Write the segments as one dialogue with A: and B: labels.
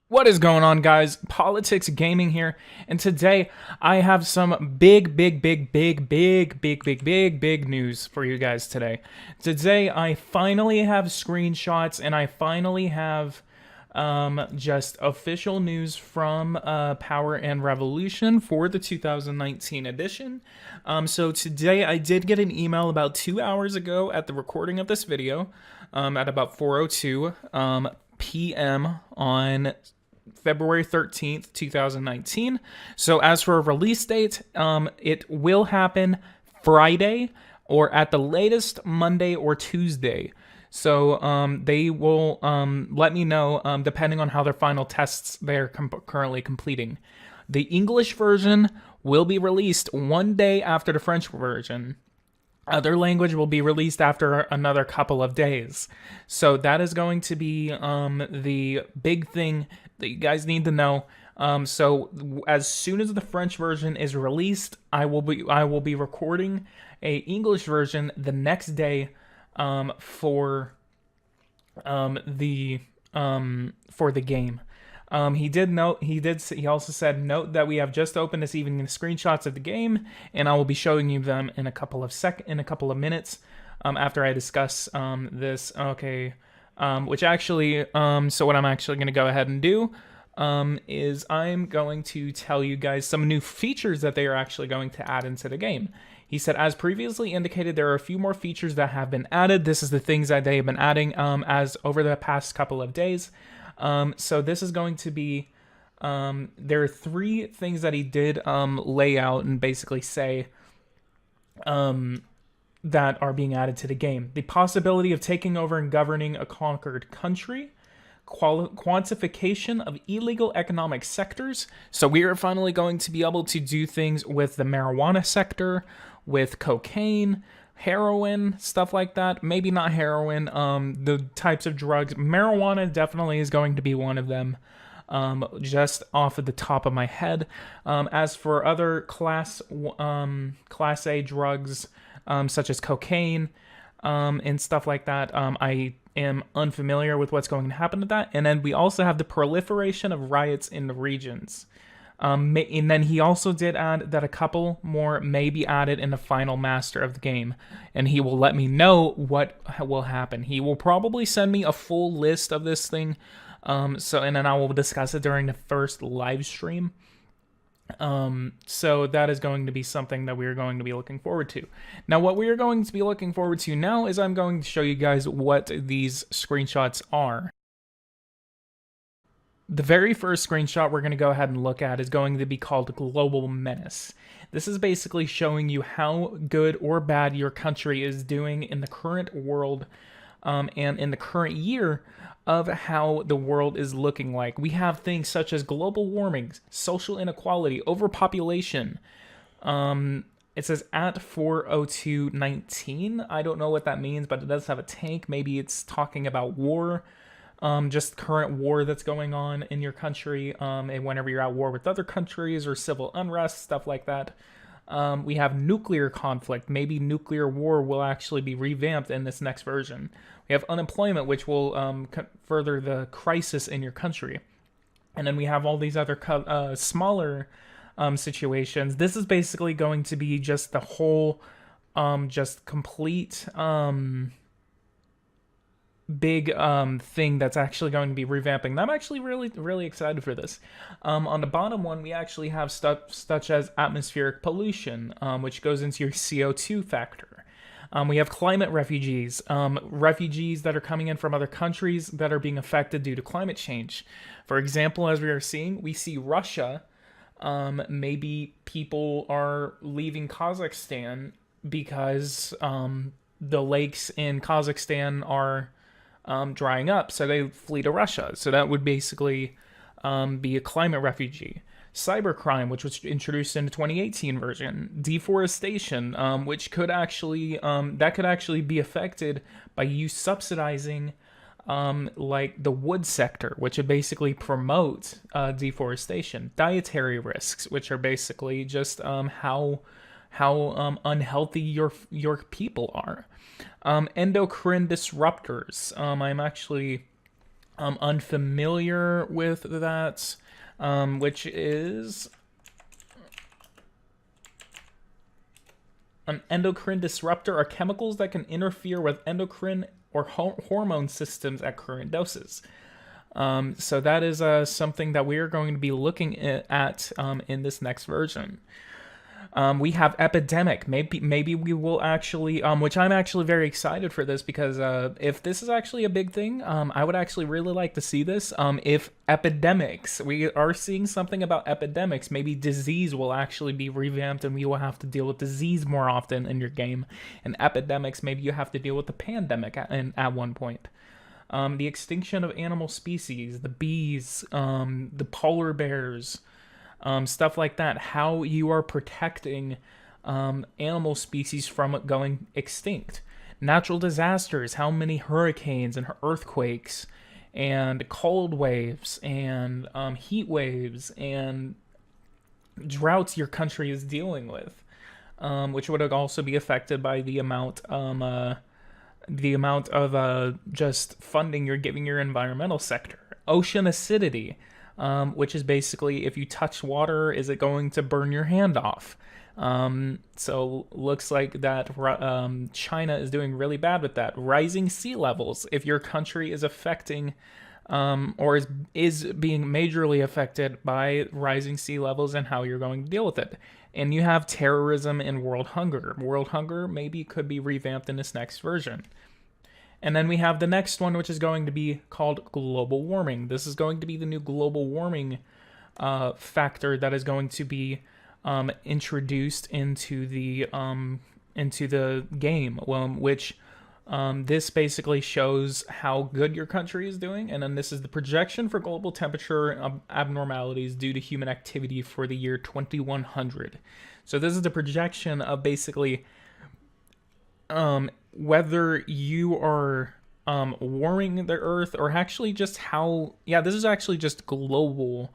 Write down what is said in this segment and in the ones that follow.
A: What is going on, guys? Politics Gaming here, and today I have some big news for you guys today. Today I finally have screenshots and I finally have just official news from Power and Revolution for the 2019 edition. So today I did get an email about 2 hours ago at the recording of this video, at about 4:02 p.m. on February 13th, 2019. So as for a release date, it will happen Friday or at the latest Monday or Tuesday. So they will let me know depending on how their final tests they're currently completing. The English version will be released one day after the French version. Other language will be released after another couple of days. So that is going to be the big thing that you guys need to know. So as soon as the French version is released, I will be recording a English version the next day for the game. He also said, note that we have just opened this evening the screenshots of the game, and I will be showing you them in a couple of minutes after I discuss this. Okay, which actually, so what I'm actually going to go ahead and do is I'm going to tell you guys some new features that they are actually going to add into the game. He said, as previously indicated, there are a few more features that have been added. This is the things that they have been adding as over the past couple of days. So this is going to be, there are three things that he did lay out and basically say that are being added to the game. The possibility of taking over and governing a conquered country, quantification of illegal economic sectors. So we are finally going to be able to do things with the marijuana sector, with cocaine, heroin, stuff like that. Maybe not heroin, the types of drugs. Marijuana definitely is going to be one of them, just off of the top of my head. As for other class A drugs, such as cocaine, and stuff like that, I am unfamiliar with what's going to happen to that. And then we also have the proliferation of riots in the regions. And then he also did add that a couple more may be added in the final master of the game, and he will let me know what will happen. He will probably send me a full list of this thing, and then I will discuss it during the first live stream. So that is going to be something that we are going to be looking forward to. Now, what we are going to be looking forward to now is I'm going to show you guys what these screenshots are. The very first screenshot we're going to go ahead and look at is going to be called Global Menace. This is basically showing you how good or bad your country is doing in the current world, and in the current year of how the world is looking like. We have things such as global warming, social inequality, overpopulation. It says at 40219. I don't know what that means, but it does have a tank. Maybe it's talking about war. Just current war that's going on in your country, and whenever you're at war with other countries or civil unrest, stuff like that. We have nuclear conflict. Maybe nuclear war will actually be revamped in this next version. We have unemployment, which will further the crisis in your country. And then we have all these other smaller situations. This is basically going to be just the whole, just complete big thing that's actually going to be revamping. And I'm actually really excited for this. On the bottom one, we actually have stuff such as atmospheric pollution, which goes into your CO2 factor. We have climate refugees, refugees that are coming in from other countries that are being affected due to climate change. For example, as we are seeing, we see Russia. Maybe people are leaving Kazakhstan because the lakes in Kazakhstan are drying up, so they flee to Russia. So that would basically be a climate refugee. Cybercrime, which was introduced in the 2018 version. Deforestation, which could actually be affected by you subsidizing like the wood sector, which would basically promote deforestation. Dietary risks, which are basically just how unhealthy your people are. Endocrine disruptors. I'm actually I'm unfamiliar with that, which is an endocrine disruptor are chemicals that can interfere with endocrine or hormone systems at current doses. So that is something that we are going to be looking at in this next version. We have epidemic. Maybe we will actually, which I'm actually very excited for this because if this is actually a big thing, I would actually really like to see this. If epidemics, we are seeing something about epidemics, maybe disease will actually be revamped and we will have to deal with disease more often in your game. And epidemics, maybe you have to deal with the pandemic at one point. The extinction of animal species, the bees, the polar bears, stuff like that. How you are protecting animal species from going extinct. Natural disasters, how many hurricanes and earthquakes and cold waves and heat waves and droughts your country is dealing with, which would also be affected by the amount of just funding you're giving your environmental sector. Ocean acidity, which is basically if you touch water, is it going to burn your hand off? So looks like that China is doing really bad with that. Rising sea levels, if your country is affecting or is being majorly affected by rising sea levels and how you're going to deal with it. And you have terrorism and world hunger. World hunger maybe could be revamped in this next version. And then we have the next one, which is going to be called global warming. This is going to be the new global warming factor that is going to be introduced into the game, which this basically shows how good your country is doing. And then this is the projection for global temperature abnormalities due to human activity for the year 2100. So this is the projection of basically whether you are warming the earth or actually just how, this is actually just global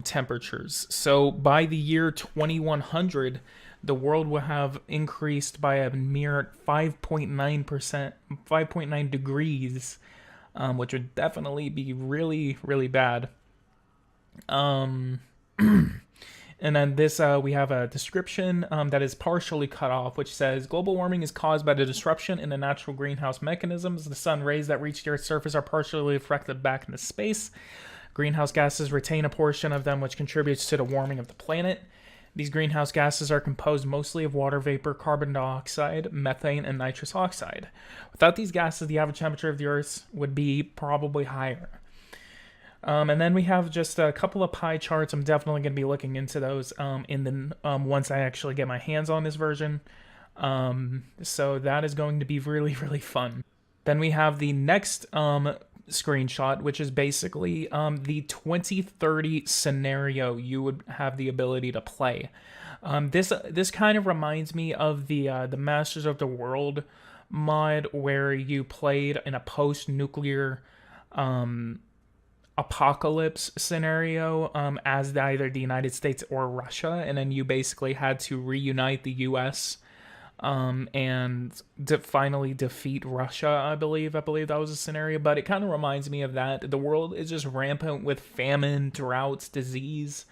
A: temperatures. So by the year 2100, the world will have increased by a mere 5.9%, 5.9 degrees, which would definitely be really, really bad. And then this, we have a description that is partially cut off, which says global warming is caused by the disruption in the natural greenhouse mechanisms. The sun rays that reach the Earth's surface are partially reflected back into space. Greenhouse gases retain a portion of them, which contributes to the warming of the planet. These greenhouse gases are composed mostly of water vapor, carbon dioxide, methane, and nitrous oxide. Without these gases, the average temperature of the Earth would be probably higher. And then we have just a couple of pie charts. I'm definitely going to be looking into those once I actually get my hands on this version. So that is going to be really, really fun. Then we have the next screenshot, which is basically the 2030 scenario you would have the ability to play. This kind of reminds me of the Masters of the World mod, where you played in a post-nuclear apocalypse scenario as either the United States or Russia, and then you basically had to reunite the U.S. And finally defeat Russia. I believe that was a scenario, but it kind of reminds me of that. The world is just rampant with famine, droughts, disease.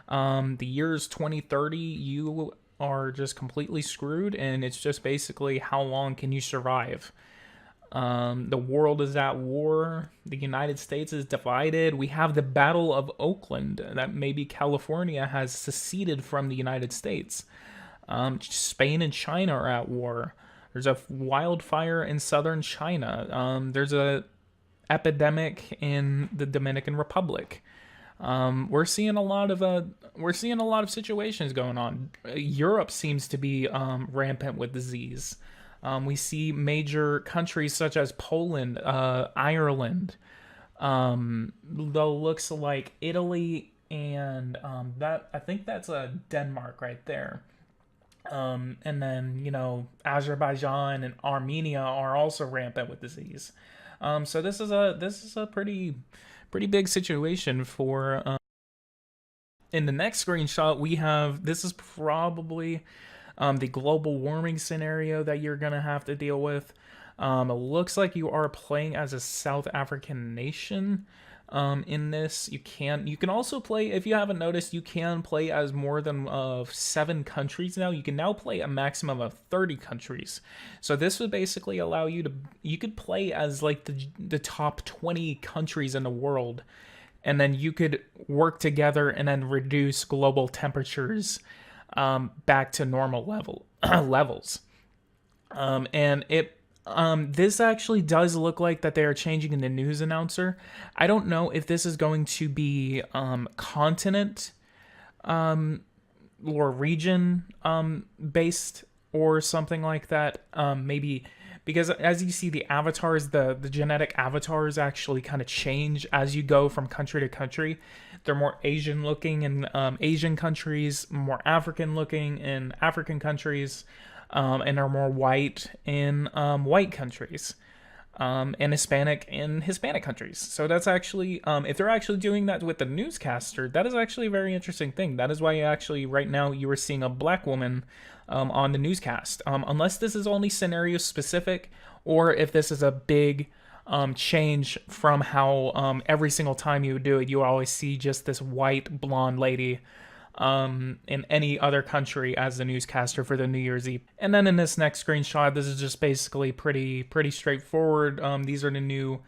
A: The year's 2030, you are just completely screwed, and it's just basically how long can you survive. The world is at war. The United States is divided. We have the Battle of Oakland, that maybe California has seceded from the United States. Spain and China are at war. There's a wildfire in southern China. There's a epidemic in the Dominican Republic. We're seeing a lot of situations going on. Europe seems to be rampant with disease. We see major countries such as Poland, Ireland, the looks like Italy, and that I think that's Denmark right there. And then Azerbaijan and Armenia are also rampant with disease. So this is a pretty big situation for. In the next screenshot, we have, this is probably the global warming scenario that you're gonna have to deal with. It looks like you are playing as a South African nation. In this, you can also play, if you haven't noticed, you can play as more than 7 countries now. You can now play a maximum of 30 countries. So this would basically allow you could play as like the top 20 countries in the world, and then you could work together and then reduce global temperatures back to normal levels. And this actually does look like that they are changing in the news announcer. I don't know if this is going to be continent or region based or something like that. Maybe because as you see, the avatars, the genetic avatars actually kind of change as you go from country to country. They're more Asian looking in Asian countries, more African looking in African countries. And are more white in white countries, and Hispanic in Hispanic countries. So that's actually, if they're actually doing that with the newscaster, that is actually a very interesting thing. That is why actually right now you are seeing a black woman on the newscast. Unless this is only scenario specific, or if this is a big change from how every single time you would do it, you always see just this white blonde lady in any other country as the newscaster for the New Year's Eve. And then in this next screenshot, this is just basically pretty straightforward. These are the new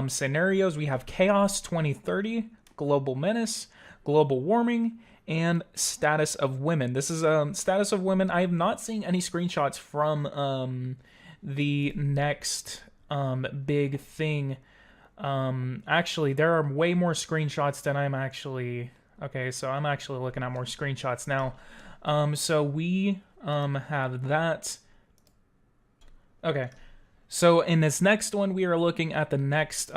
A: scenarios. We have Chaos 2030, Global Menace, Global Warming, and Status of Women. This is Status of Women. I have not seen any screenshots from the next big thing. Actually, there are way more screenshots than I'm actually... Okay, so I'm actually looking at more screenshots now. So we have that. Okay, so in this next one, we are looking at the next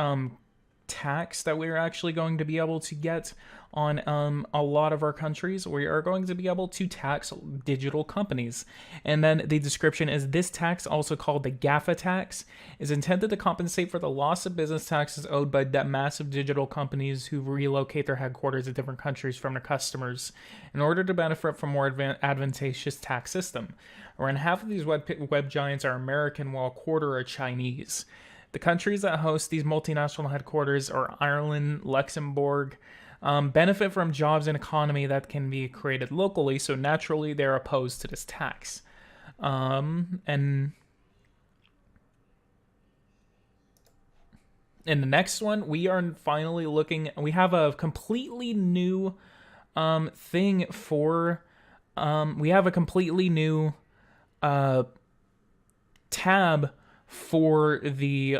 A: tax that we're actually going to be able to get on a lot of our countries. We are going to be able to tax digital companies. And then the description is, this tax, also called the GAFA tax, is intended to compensate for the loss of business taxes owed by massive digital companies who relocate their headquarters to different countries from their customers in order to benefit from more advantageous tax system. Around half of these web giants are American, while a quarter are Chinese. The countries that host these multinational headquarters are Ireland, Luxembourg, benefit from jobs and economy that can be created locally, so naturally they're opposed to this tax. And in the next one, we are finally looking, we have a completely new thing for, we have a completely new tab for the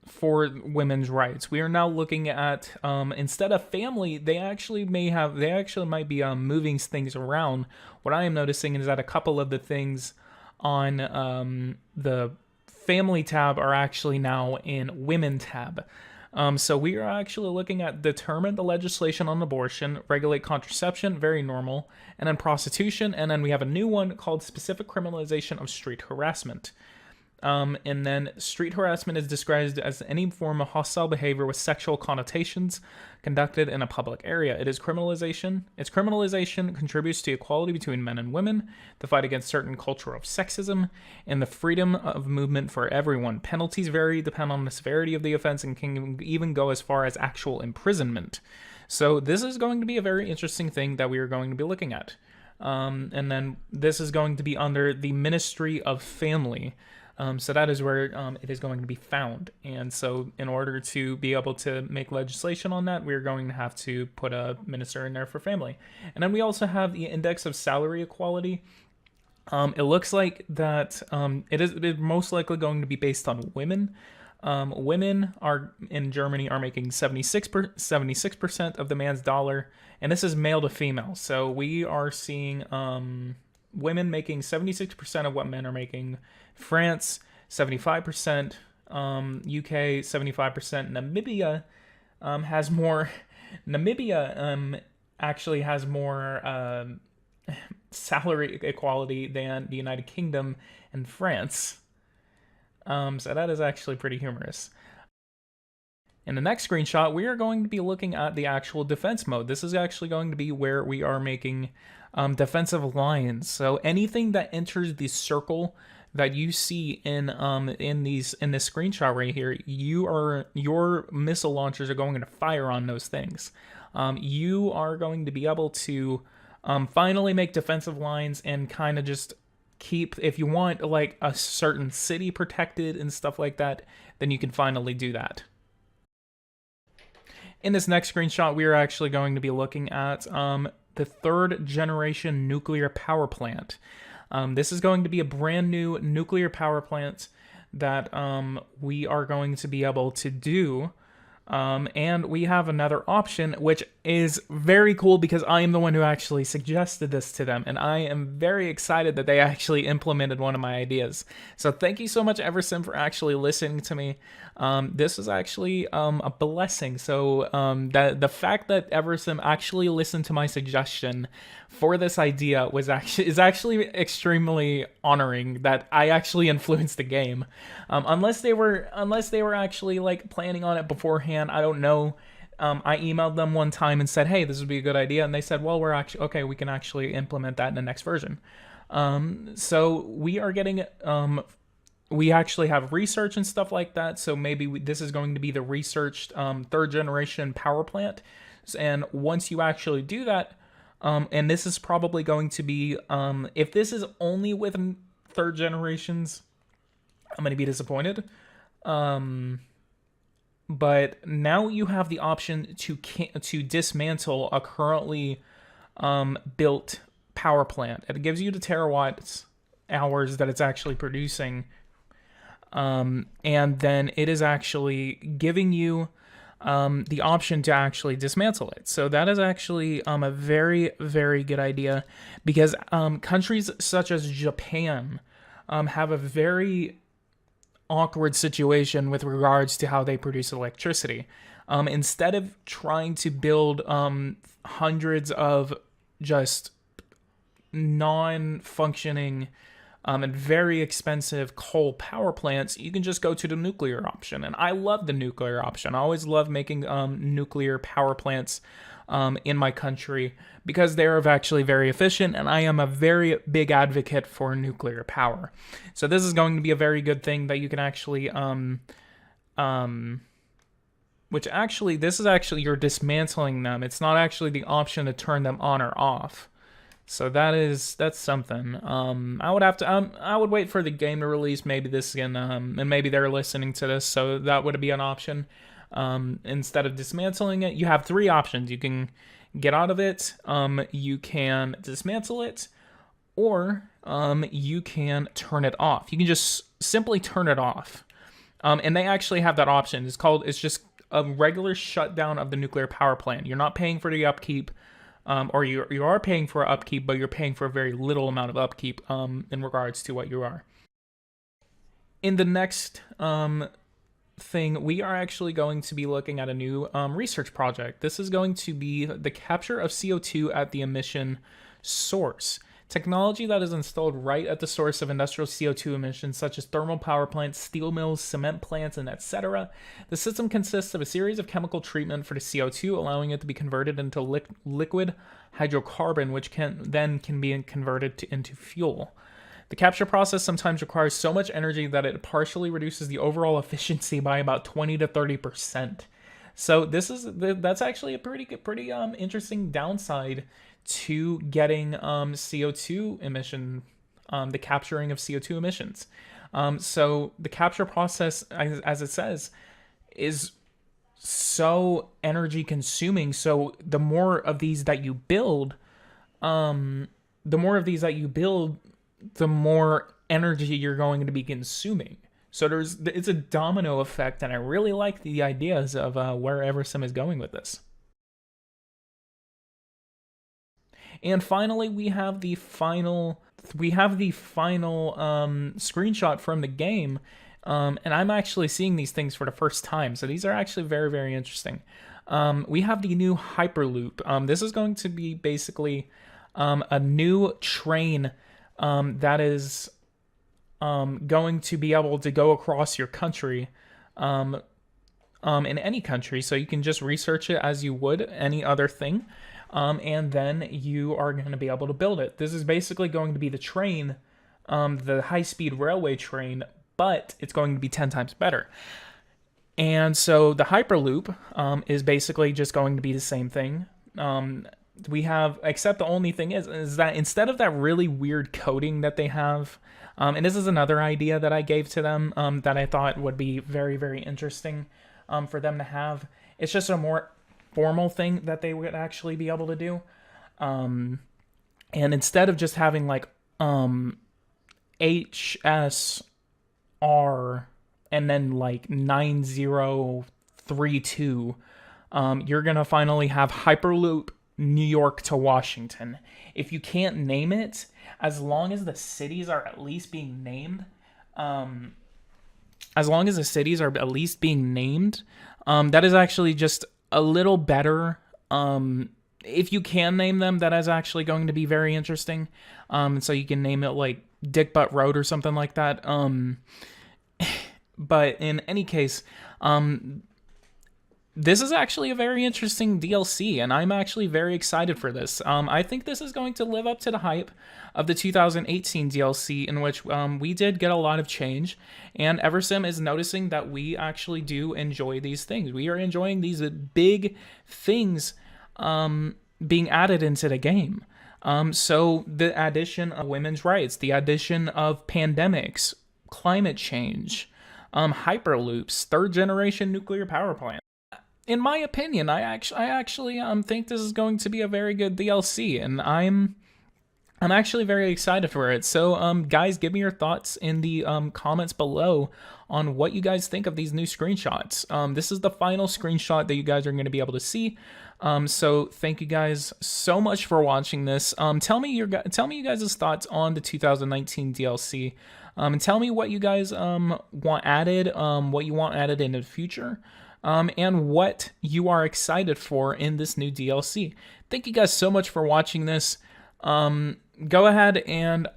A: for women's rights. We are now looking at instead of family, they actually might be moving things around. What I am noticing is that a couple of the things on the family tab are actually now in women tab. So we are actually looking at determine the legislation on abortion, regulate contraception, very normal, and then prostitution, and then we have a new one called specific criminalization of street harassment. And then street harassment is described as any form of hostile behavior with sexual connotations conducted in a public area. Its criminalization contributes to equality between men and women, the fight against certain culture of sexism, and the freedom of movement for everyone. Penalties vary depending on the severity of the offense and can even go as far as actual imprisonment. So this is going to be a very interesting thing that we are going to be looking at. And then this is going to be under the Ministry of Family. So that is where it is going to be found. And so in order to be able to make legislation on that, we're going to have to put a minister in there for family. And then we also have the index of salary equality. It looks like that it is most likely going to be based on women. Women are in Germany are making 76% of the man's dollar, and this is male to female. So we are seeing women making 76% of what men are making. France 75%, UK 75%. Namibia has more. Namibia actually has more salary equality than the United Kingdom and France. So that is actually pretty humorous. In the next screenshot, we are going to be looking at the actual defense mode. This is actually going to be where we are making defensive lines. So anything that enters the circle that you see in this screenshot right here, your missile launchers are going to fire on those things. You are going to be able to finally make defensive lines and kind of just keep, if you want like a certain city protected and stuff like that, then you can finally do that. In this next screenshot, we are actually going to be looking at the 3rd generation nuclear power plant. This is going to be a brand new nuclear power plant that we are going to be able to do. And we have another option, which is very cool because I am the one who actually suggested this to them, and I am very excited that they actually implemented one of my ideas. So thank you so much, Eversim, for actually listening to me. This is actually a blessing. So that the fact that Eversim actually listened to my suggestion for this idea is actually extremely honoring that I actually influenced the game. Unless they were actually like planning on it beforehand, I don't know. I emailed them one time and said, hey, this would be a good idea, and they said, well, we're actually okay, we can actually implement that in the next version. So we are getting we actually have research and stuff like that, so maybe this is going to be the researched 3rd generation power plant. And once you actually do that, and this is probably going to be, if this is only with 3rd generations, I'm going to be disappointed. But now you have the option to dismantle a currently built power plant. It gives you the terawatt hours that it's actually producing. And then it is actually giving you the option to actually dismantle it. So that is actually a very, very good idea, because countries such as Japan have a very awkward situation with regards to how they produce electricity. Instead of trying to build hundreds of just non-functioning and very expensive coal power plants, you can just go to the nuclear option. And I love the nuclear option. I always love making nuclear power plants in my country because they're actually very efficient, and I am a very big advocate for nuclear power. So this is going to be a very good thing that you can actually which actually, this is actually, you're dismantling them. It's not actually the option to turn them on or off. So that's something. I would wait for the game to release. Maybe this can, and maybe they're listening to this, so that would be an option. Instead of dismantling it, you have 3 options. You can get out of it, you can dismantle it, or you can turn it off. You can just simply turn it off. And they actually have that option. It's just a regular shutdown of the nuclear power plant. You're not paying for the upkeep, or you are paying for upkeep, but you're paying for a very little amount of upkeep in regards to what you are. In the next thing, we are actually going to be looking at a new research project. This is going to be the capture of CO2 at the emission source. Technology that is installed right at the source of industrial CO2 emissions, such as thermal power plants, steel mills, cement plants, and etc. The system consists of a series of chemical treatment for the CO2, allowing it to be converted into liquid hydrocarbon, which can be converted into fuel. The capture process sometimes requires so much energy that it partially reduces the overall efficiency by about 20 to 30%. So that's actually a pretty interesting downside to getting CO2 emission, the capturing of CO2 emissions. So the capture process, as it says, is so energy consuming. So the more of these that you build, the more energy you're going to be consuming. So it's a domino effect, and I really like the ideas of where Eversim is going with this. And finally, we have the final screenshot from the game, and I'm actually seeing these things for the first time. So these are actually very, very interesting. We have the new Hyperloop. This is going to be basically a new train that is going to be able to go across your country, in any country. So you can just research it as you would any other thing. And then you are going to be able to build it. This is basically going to be the train the high-speed railway train, but it's going to be 10 times better. And so the Hyperloop is basically just going to be the same thing. We have, except the only thing is that instead of that really weird coding that they have, and this is another idea that I gave to them that I thought would be very, very interesting for them to have. It's just a more formal thing that they would actually be able to do. And instead of just having like HSR and then like 9032, you're going to finally have Hyperloop New York to Washington. If you can't name it, as long as the cities are at least being named, that is actually just a little better. If you can name them, that is actually going to be very interesting. So you can name it like Dick Butt Road or something like that. But in any case, this is actually a very interesting DLC, and I'm actually very excited for this. I think this is going to live up to the hype of the 2018 DLC, in which we did get a lot of change, and Eversim is noticing that we actually do enjoy these things. We are enjoying these big things being added into the game. So the addition of women's rights, the addition of pandemics, climate change, hyperloops, third generation nuclear power plant. In my opinion, I actually think this is going to be a very good DLC, and I'm actually very excited for it. So guys, give me your thoughts in the comments below on what you guys think of these new screenshots. This is the final screenshot that you guys are going to be able to see. So thank you guys so much for watching this. Tell me you guys' thoughts on the 2019 DLC. And tell me what you guys want added, what you want added in the future. And what you are excited for in this new DLC. Thank you guys so much for watching this. Go ahead and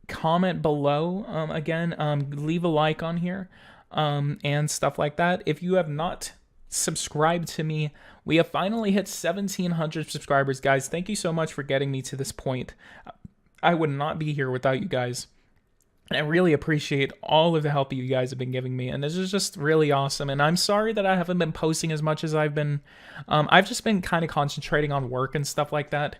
A: comment below. Again, leave a like on here and stuff like that. If you have not subscribed to me, we have finally hit 1,700 subscribers, guys. Thank you so much for getting me to this point. I would not be here without you guys. And I really appreciate all of the help you guys have been giving me, and this is just really awesome. And I'm sorry that I haven't been posting as much as I've been. I've just been kind of concentrating on work and stuff like that.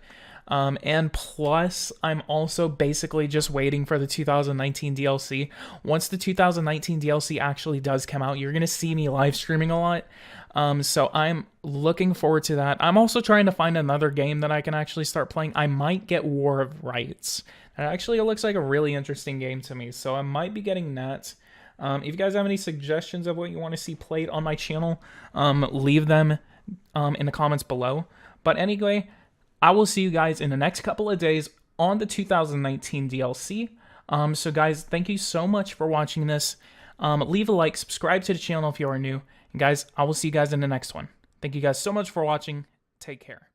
A: And plus, I'm also basically just waiting for the 2019 DLC. Once the 2019 DLC actually does come out, you're going to see me live streaming a lot. So I'm looking forward to that. I'm also trying to find another game that I can actually start playing. I might get War of Rights. It actually looks like a really interesting game to me, so I might be getting that. If you guys have any suggestions of what you want to see played on my channel, leave them in the comments below. But anyway, I will see you guys in the next couple of days on the 2019 DLC. So guys, thank you so much for watching this. Leave a like, subscribe to the channel if you are new. And guys, I will see you guys in the next one. Thank you guys so much for watching. Take care.